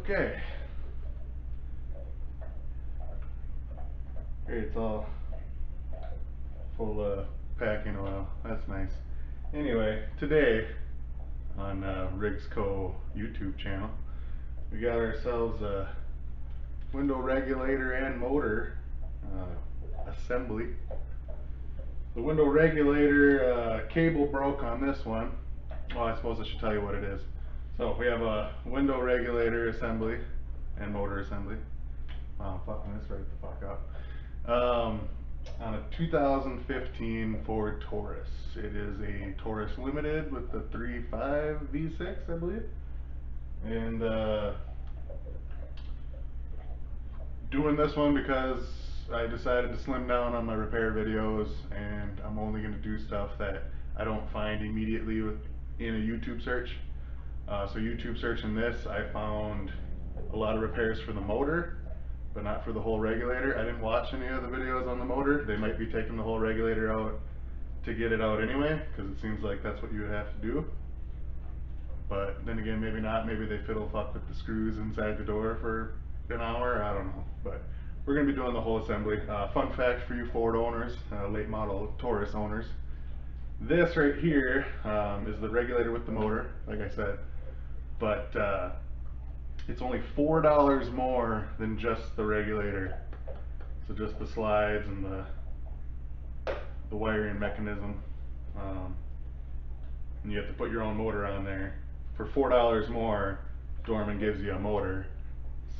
Okay. Here it's all full of packing oil. That's nice. Anyway, today on RiggsCo YouTube channel, we got ourselves a window regulator and motor assembly. The window regulator cable broke on this one. Well, I suppose I should tell you what it is. So we have a window regulator assembly and motor assembly. Wow, I'm fucking this right the fuck up. On a 2015 Ford Taurus. It is a Taurus Limited with the 3.5 V6, I believe. And doing this one because I decided to slim down on my repair videos, and I'm only going to do stuff that I don't find immediately in a YouTube search. So YouTube searching this, I found a lot of repairs for the motor, but not for the whole regulator. I didn't watch any of the videos on the motor. They might be taking the whole regulator out to get it out anyway, because it seems like that's what you would have to do. But then again, maybe not. Maybe they fiddle fuck with the screws inside the door for an hour. I don't know. But we're going to be doing the whole assembly. Fun fact for you Ford owners, late model Taurus owners. This right here is the regulator with the motor, like I said. But it's only $4 more than just the regulator. So just the slides and the wiring mechanism. And you have to put your own motor on there. For $4 more, Dorman gives you a motor.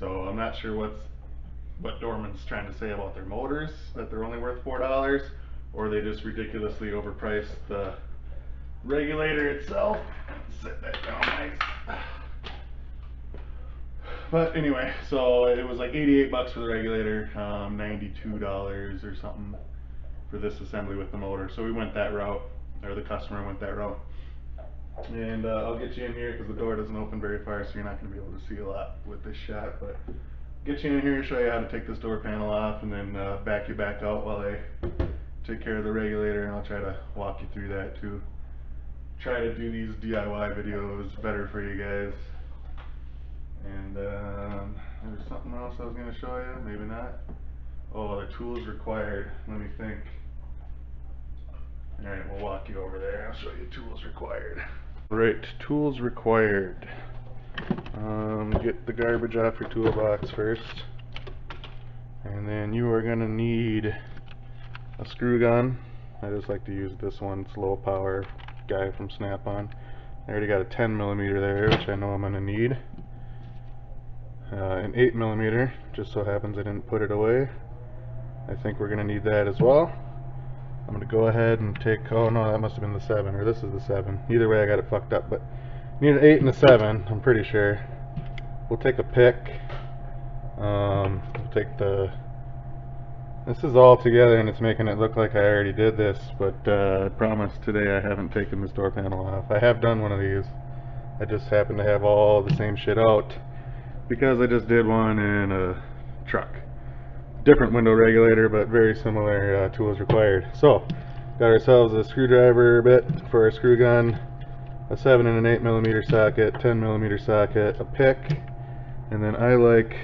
So I'm not sure what Dorman's trying to say about their motors, that they're only worth $4, or they just ridiculously overpriced the regulator itself. Set that down nice. But anyway, so it was like 88 bucks for the regulator, $92 or something for this assembly with the motor. So we went that route, or the customer went that route. And I'll get you in here because the door doesn't open very far, so you're not going to be able to see a lot with this shot. But get you in here and show you how to take this door panel off, and then back you back out while I take care of the regulator, and I'll try to walk you through that too. Try to do these DIY videos better for you guys. And there's something else I was going to show you, maybe not. Oh, the tools required. Let me think. Alright, we'll walk you over there. I'll show you tools required. Alright, tools required. Get the garbage off your toolbox first. And then you are going to need a screw gun. I just like to use this one. It's low power guy from Snap-on. I already got a 10mm there, which I know I'm going to need. An 8mm, just so happens I didn't put it away. I think we're going to need that as well. I'm going to go ahead and take, oh no, that must have been the 7, or this is the 7. Either way I got it fucked up, but need an 8 and a 7, I'm pretty sure. We'll take a pick. We'll take this is all together and it's making it look like I already did this, but I promise today I haven't taken this door panel off. I have done one of these. I just happen to have all the same shit out because I just did one in a truck. Different window regulator, but very similar tools required. So, got ourselves a screwdriver bit for our screw gun, a 7 and an 8mm socket, 10mm socket, a pick, and then I like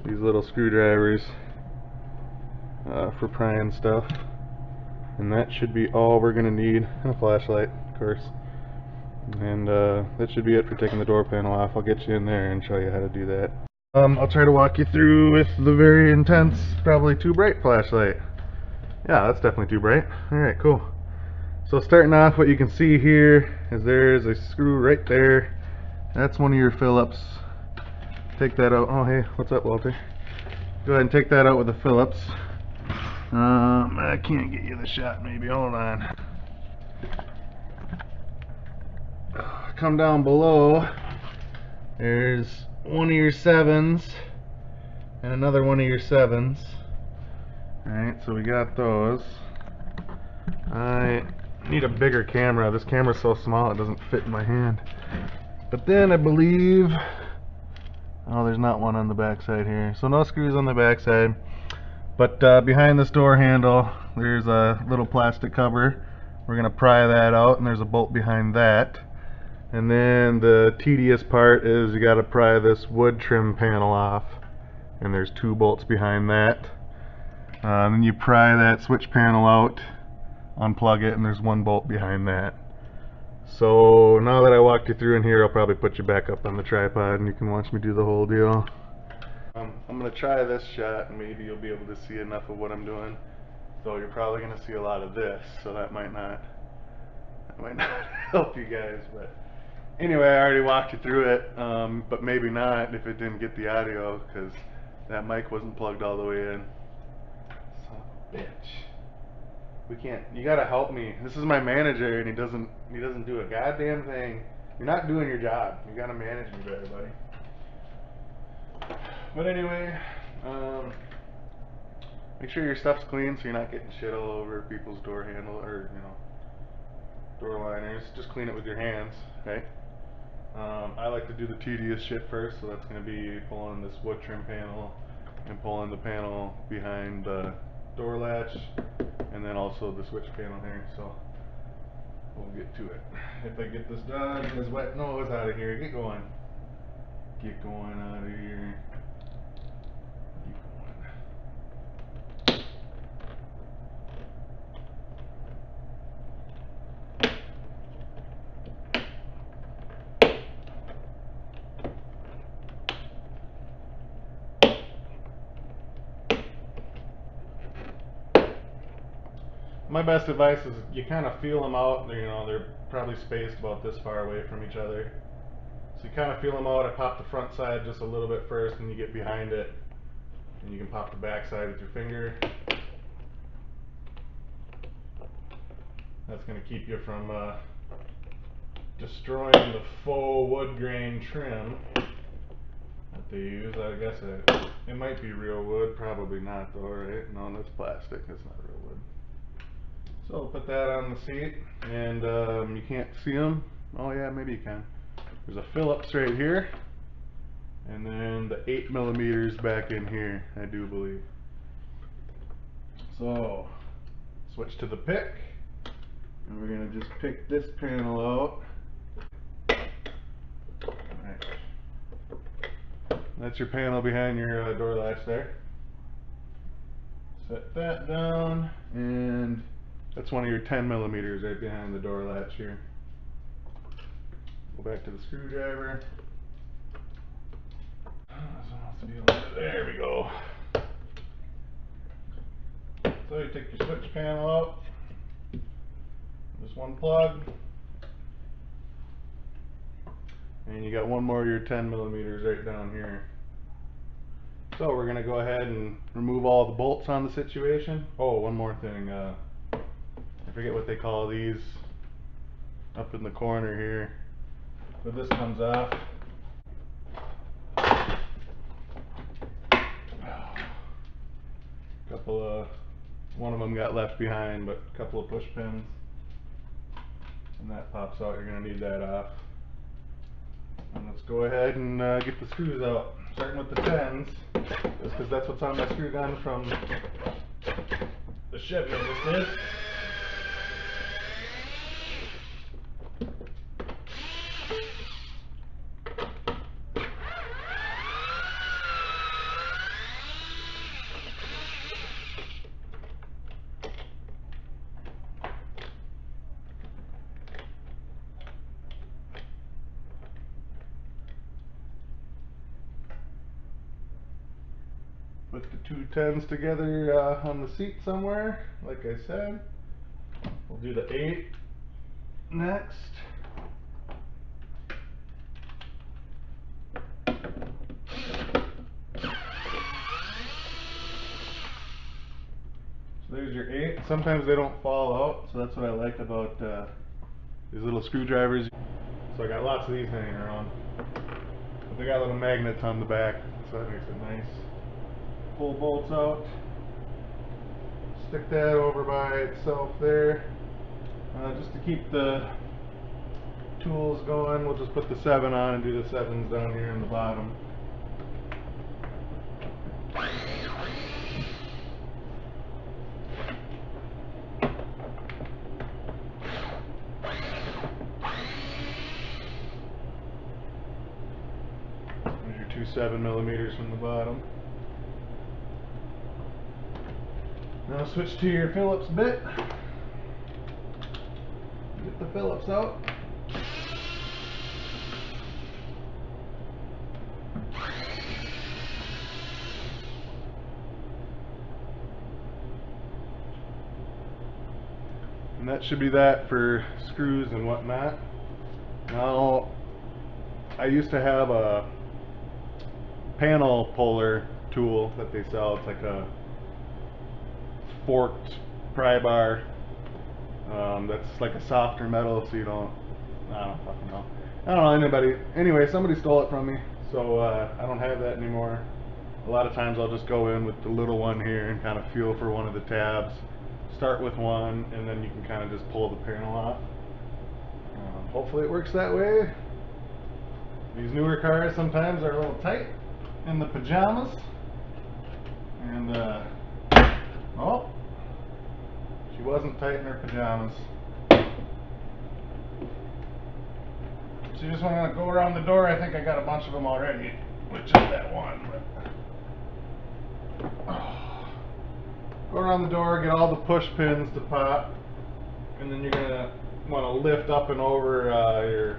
these little screwdrivers for prying stuff. And that should be all we're going to need, and a flashlight, of course. And that should be it for taking the door panel off. I'll get you in there and show you how to do that. I'll try to walk you through with the very intense, probably too bright flashlight. Yeah, that's definitely too bright. Alright, cool. So starting off, what you can see here is there's a screw right there. That's one of your Phillips. Take that out. Oh hey, what's up, Walter? Go ahead and take that out with the Phillips. I can't get you the shot, maybe. Hold on. Come down below. There's one of your 7s and another one of your 7s. Alright, so we got those. I need a bigger camera. This camera's so small it doesn't fit in my hand. But then I believe, oh, there's not one on the back side here, so no screws on the back side. But behind this door handle there's a little plastic cover. We're gonna pry that out, and there's a bolt behind that. And then the tedious part is you got to pry this wood trim panel off, and there's 2 bolts behind that. And then you pry that switch panel out, unplug it, and there's 1 bolt behind that. So now that I walked you through in here, I'll probably put you back up on the tripod and you can watch me do the whole deal. I'm going to try this shot and maybe you'll be able to see enough of what I'm doing. So you're probably going to see a lot of this, so that might not help you guys. But anyway, I already walked you through it, but maybe not if it didn't get the audio, because that mic wasn't plugged all the way in. Son of a bitch. We can't. You gotta help me. This is my manager, and he doesn't do a goddamn thing. You're not doing your job. You gotta manage me better, buddy. But anyway, make sure your stuff's clean so you're not getting shit all over people's door handle or door liners. Just clean it with your hands, okay? I like to do the tedious shit first, so that's gonna be pulling this wood trim panel and pulling the panel behind the door latch, and then also the switch panel here. So we'll get to it. If I get this done, his wet nose out of here. Get going. Get going out of here. Get going. My best advice is you kind of feel them out. They're probably spaced about this far away from each other. So you kind of feel them out. I pop the front side just a little bit first, and you get behind it, and you can pop the back side with your finger. That's going to keep you from destroying the faux wood grain trim that they use. I guess it might be real wood. Probably not though, right? No, that's plastic. That's not real wood. So I'll put that on the seat, and you can't see them. Oh yeah, maybe you can. There's a Phillips right here, and then the 8mm back in here, I do believe. So switch to the pick, and we're gonna just pick this panel out. Alright. That's your panel behind your door latch there. Set that down, and that's one of your 10mm right behind the door latch here. Go back to the screwdriver. There we go. So you take your switch panel out. Just 1 plug. And you got 1 more of your 10mm right down here. So we're going to go ahead and remove all the bolts on the situation. Oh, one more thing. I forget what they call these up in the corner here. But this comes off. One of them got left behind, but a couple of push pins. And that pops out. You're going to need that off. And let's go ahead and get the screws out. Starting with the 10s, just because that's what's on my screw gun from the Chevy I just did. Put the 2 10s together on the seat somewhere, like I said. We'll do the 8 next. So there's your 8. Sometimes they don't fall out, so that's what I like about these little screwdrivers. So I got lots of these hanging around. But they got little magnets on the back, so that makes it nice. Pull bolts out, stick that over by itself there, just to keep the tools going. We'll just put the 7 on and do the 7s down here in the bottom. 7mm from the bottom. Now switch to your Phillips bit. Get the Phillips out. And that should be that for screws and whatnot. Now, I used to have a panel puller tool that they sell. It's like a forked pry bar. That's like a softer metal, so you don't, I don't fucking know. I don't know anybody. Anyway, somebody stole it from me, so I don't have that anymore. A lot of times I'll just go in with the little one here and kind of feel for one of the tabs. Start with one, and then you can kind of just pull the panel off. Hopefully it works that way. These newer cars sometimes are a little tight in the pajamas. And, oh, she wasn't tight in her pajamas. So you just want to go around the door. I think I got a bunch of them already, with just that one. But, go around the door, get all the push pins to pop, and then you're going to want to lift up and over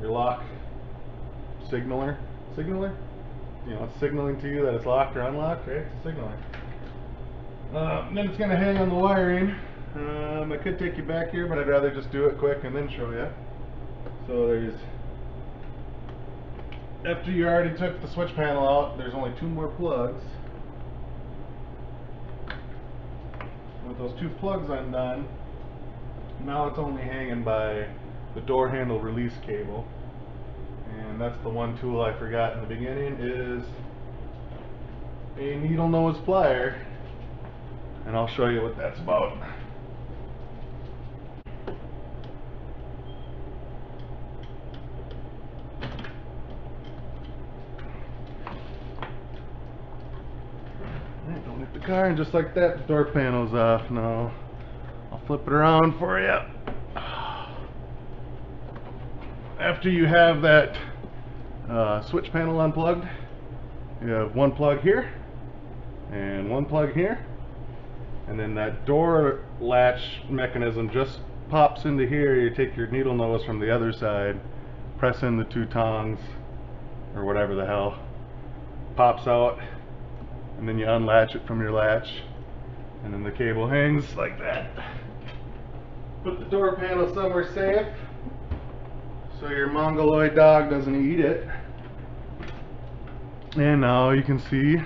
your lock signaler. Signaler? You know, it's signaling to you that it's locked or unlocked, right? It's a signaler. Then it's going to hang on the wiring. I could take you back here, but I'd rather just do it quick and then show you. So there's, after you already took the switch panel out, there's only 2 more plugs. With those 2 plugs undone, now it's only hanging by the door handle release cable. And that's the one tool I forgot in the beginning, is a needle nose plier. And I'll show you what that's about. Don't hit the car, and just like that, the door panel's off now. I'll flip it around for you. After you have that switch panel unplugged, you have 1 plug here and 1 plug here, and then that door latch mechanism just pops into here. You take your needle nose from the other side, press in the 2 tongs or whatever the hell, pops out, and then you unlatch it from your latch, and then the cable hangs like that. Put the door panel somewhere safe so your mongoloid dog doesn't eat it. And now you can see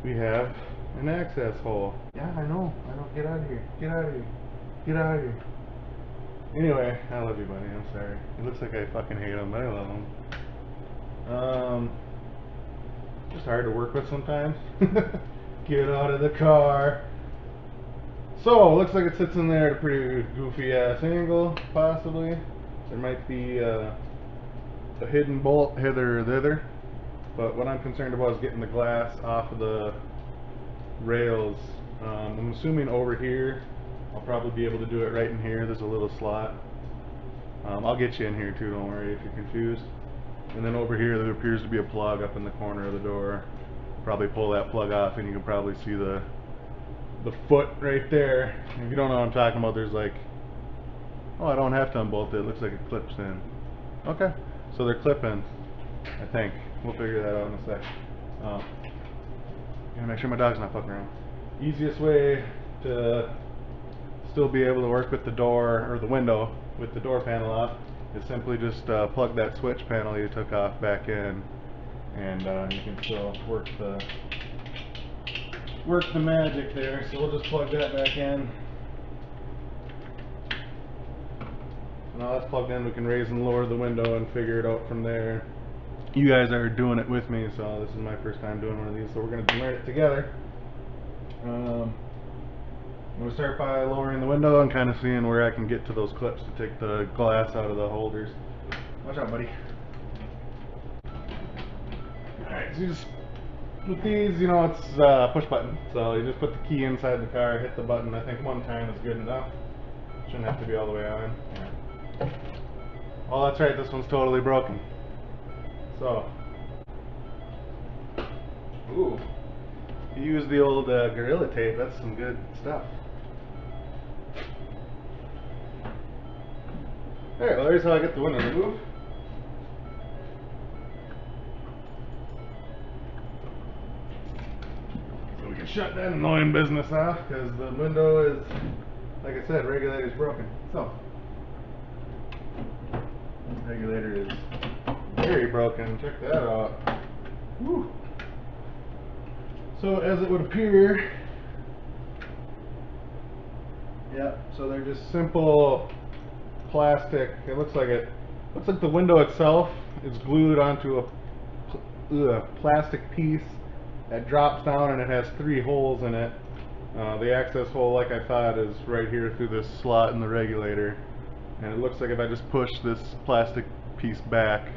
we have an access hole. Yeah, I know. Get out of here. Get out of here. Get out of here. Anyway, I love you, buddy. I'm sorry. It looks like I fucking hate him, but I love him. Just hard to work with sometimes. Get out of the car. So, looks like it sits in there at a pretty goofy ass angle, possibly. There might be a hidden bolt hither or thither, but what I'm concerned about is getting the glass off of the rails. I'm assuming over here, I'll probably be able to do it right in here. There's a little slot. I'll get you in here too, don't worry if you're confused. And then over here there appears to be a plug up in the corner of the door. Probably pull that plug off and you can probably see the foot right there. If you don't know what I'm talking about, there's like, oh, I don't have to unbolt it. It looks like it clips in. Okay, so they're clip-ins, I think. We'll figure that out in a sec. Gotta make sure my dog's not fucking around. Easiest way to still be able to work with the door, or the window, with the door panel off, is simply just plug that switch panel you took off back in, and you can still work the magic there. So we'll just plug that back in. Now that's plugged in, we can raise and lower the window and figure it out from there. You guys are doing it with me, so this is my first time doing one of these, so we're going to learn it together. I'm going to start by lowering the window and kind of seeing where I can get to those clips to take the glass out of the holders. Watch out, buddy. Alright, so you just, with these, you know, it's push button, so you just put the key inside the car, hit the button. I think 1 time is good enough. Shouldn't have to be all the way on. Yeah. Oh, that's right, this one's totally broken. So, Ooh. You use the old Gorilla Tape, that's some good stuff. Alright, well there's how I get the window removed. So we can shut that annoying business off, because the window is, like I said, regulator's broken. So, regulator is very broken, check that out. Woo. So as it would appear, yeah, so they're just simple plastic. It looks like the window itself is glued onto a plastic piece that drops down, and it has 3 holes in it. The access hole, like I thought, is right here through this slot in the regulator, and it looks like if I just push this plastic piece back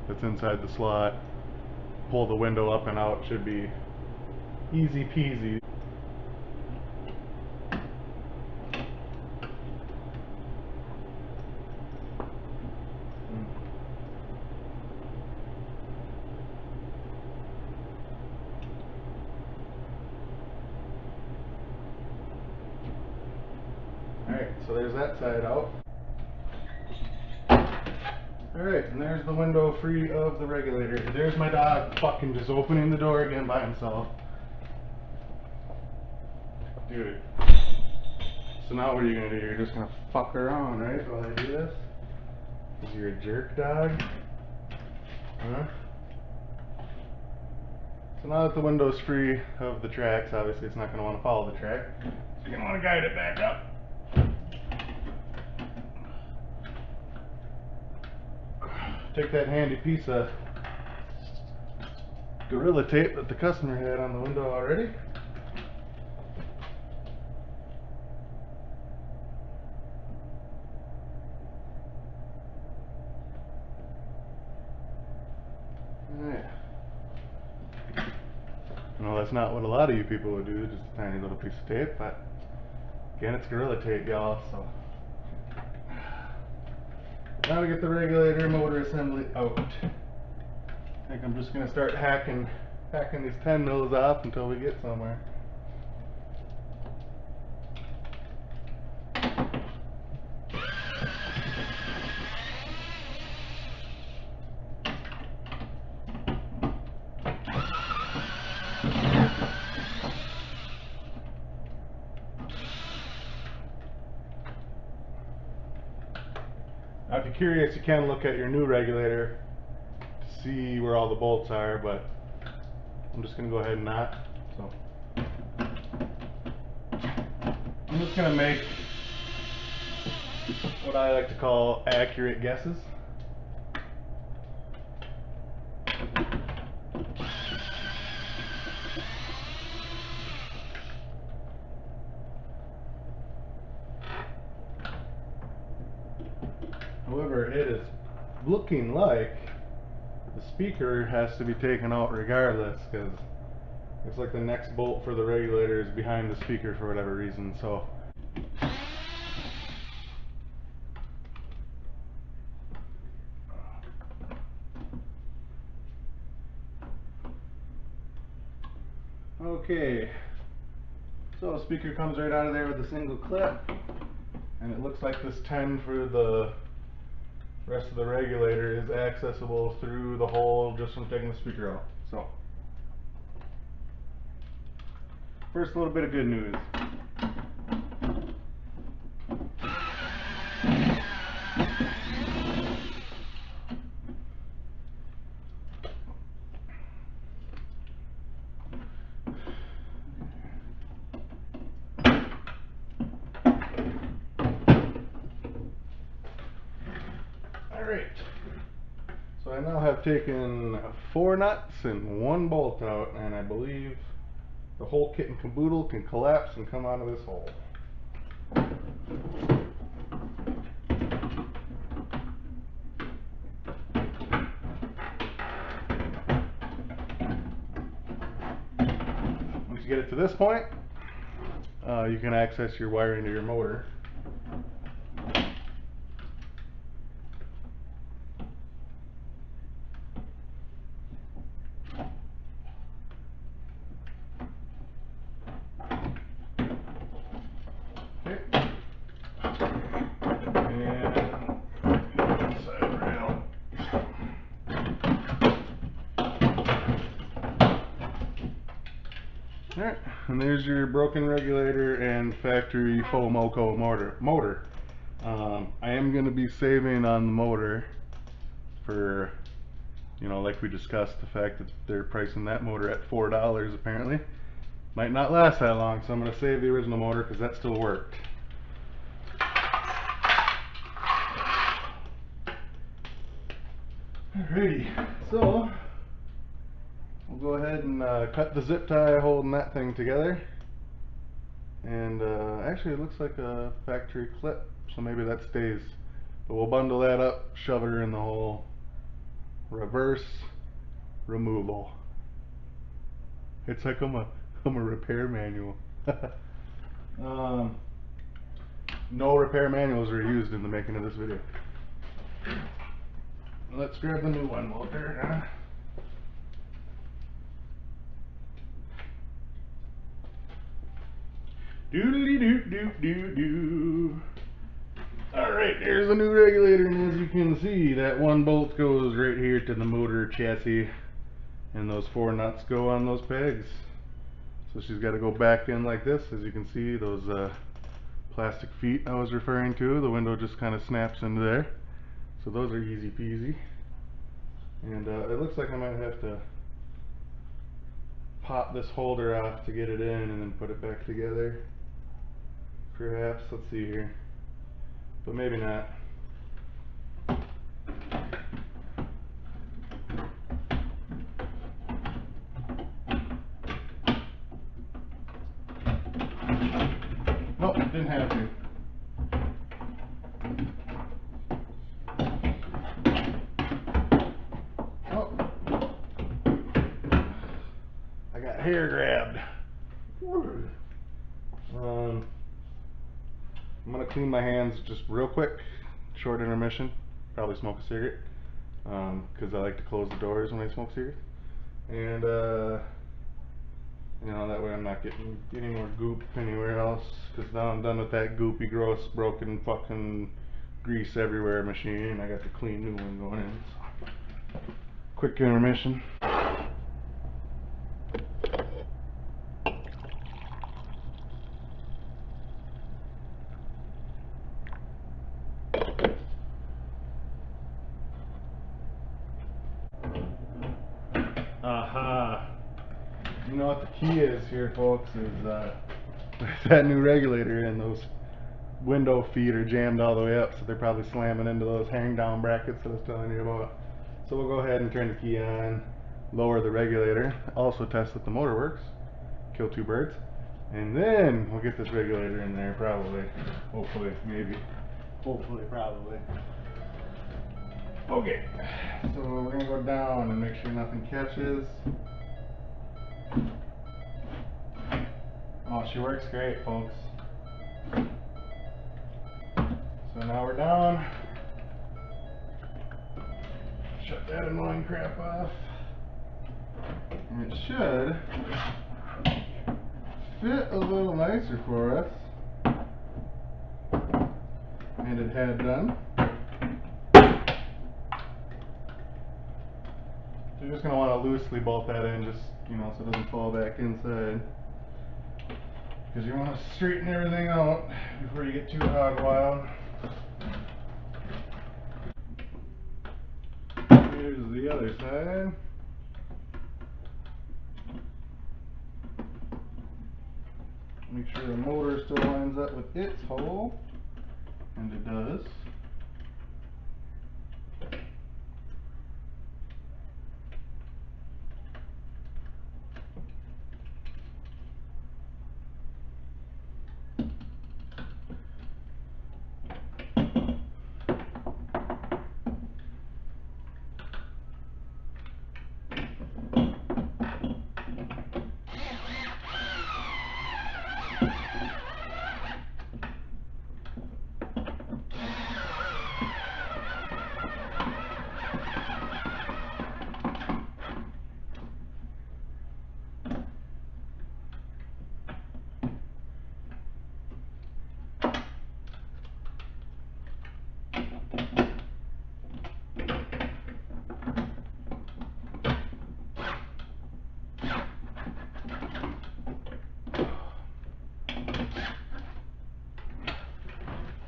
that's inside the slot, pull the window up and out, should be easy peasy. Alright, so there's that side out. Alright, and there's the window free of the regulator. There's my dog fucking just opening the door again by himself. Dude. So now what are you gonna do? You're just gonna fuck around, right, while I do this? Because you're a jerk dog? Huh? So now that the window's free of the tracks, obviously it's not gonna want to follow the track. So you're gonna want to guide it back up. Take that handy piece of Gorilla Tape that the customer had on the window already. Alright. No, that's not what a lot of you people would do, just a tiny little piece of tape, but again, it's Gorilla Tape, y'all, so. Now to get the regulator motor assembly out. I think I'm just going to start hacking these 10 mils off until we get somewhere. Now if you're curious, you can look at your new regulator to see where all the bolts are, but I'm just going to go ahead and not. So I'm just going to make what I like to call accurate guesses. However, it is looking like the speaker has to be taken out regardless, because it's like the next bolt for the regulator is behind the speaker for whatever reason. So okay, so the speaker comes right out of there with a single clip, and it looks like this 10 for the rest of the regulator is accessible through the hole just from taking the speaker out. So first, a little bit of good news. Alright, so I now have taken 4 nuts and 1 bolt out, and I believe the whole kit and caboodle can collapse and come out of this hole. Once you get it to this point, you can access your wiring to your motor. and there's your broken regulator and factory Fomoco motor. I am going to be saving on the motor for, you know, like we discussed, the fact that they're pricing that motor at $4 apparently. Might not last that long, so I'm going to save the original motor because that still worked. Alrighty, so we'll go ahead and cut the zip tie holding that thing together. And actually it looks like a factory clip, so maybe that stays. But we'll bundle that up, shove her in the hole, reverse removal. It's like I'm a repair manual. No repair manuals are used in the making of this video. Let's grab the new one, Walter. Doodly doo doo doo doo. Alright, there's a new regulator, and as you can see, that one bolt goes right here to the motor chassis, and those 4 nuts go on those pegs. So she's got to go back in like this. As you can see, those plastic feet I was referring to, the window just kind of snaps into there. So those are easy peasy. And it looks like I might have to pop this holder off to get it in and then put it back together. Perhaps, let's see here. But maybe not. Nope, didn't have to. Oh, I got hair grabbed. I'm gonna clean my hands just real quick, short intermission, probably smoke a cigarette, because I like to close the doors when I smoke cigarettes, and you know, that way I'm not getting any more goop anywhere else, because now I'm done with that goopy, gross, broken, fucking grease everywhere machine. I got the clean new one going in. So. Quick intermission. Aha! You know what the key is here, folks, is that new regulator, and those window feet are jammed all the way up, so they're probably slamming into those hang down brackets that I was telling you about. So we'll go ahead and turn the key on, lower the regulator, also test that the motor works, kill 2 birds, and then we'll get this regulator in there, probably, hopefully, maybe, hopefully, probably. Okay, so we're gonna go down and make sure nothing catches. Oh, she works great, folks. So now we're down. Shut that annoying crap off. And it should fit a little nicer for us. And it had done. So you're just going to want to loosely bolt that in, just, you know, so it doesn't fall back inside. Because you want to straighten everything out before you get too hog wild. Here's the other side. Make sure the motor still lines up with its hole, and it does.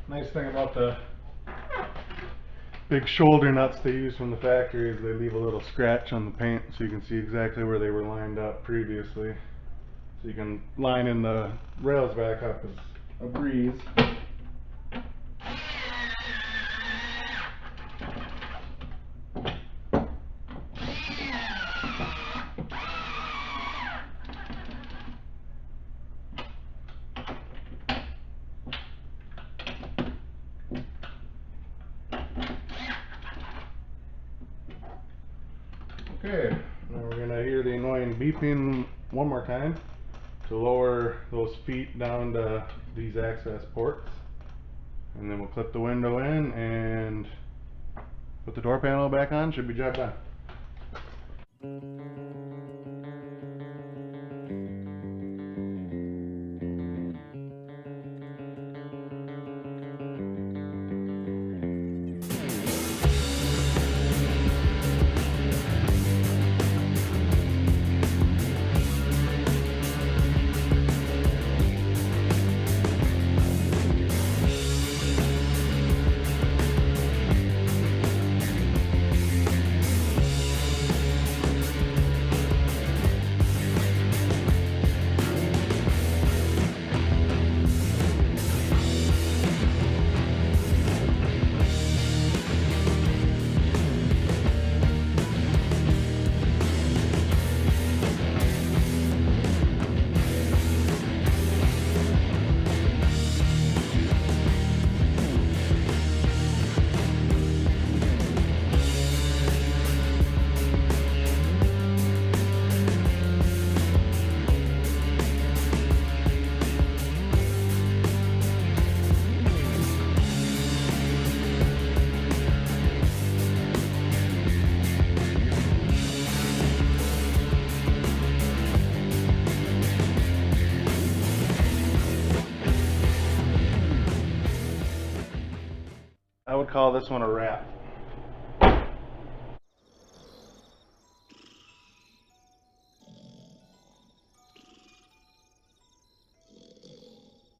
Nice thing about the big shoulder nuts they use from the factory is they leave a little scratch on the paint so you can see exactly where they were lined up previously. So you can line in the rails back up as a breeze. Okay, now we're going to hear the annoying beeping one more time to lower those feet down to these access ports. And then we'll clip the window in and put the door panel back on. Should be job done. I would call this one a wrap.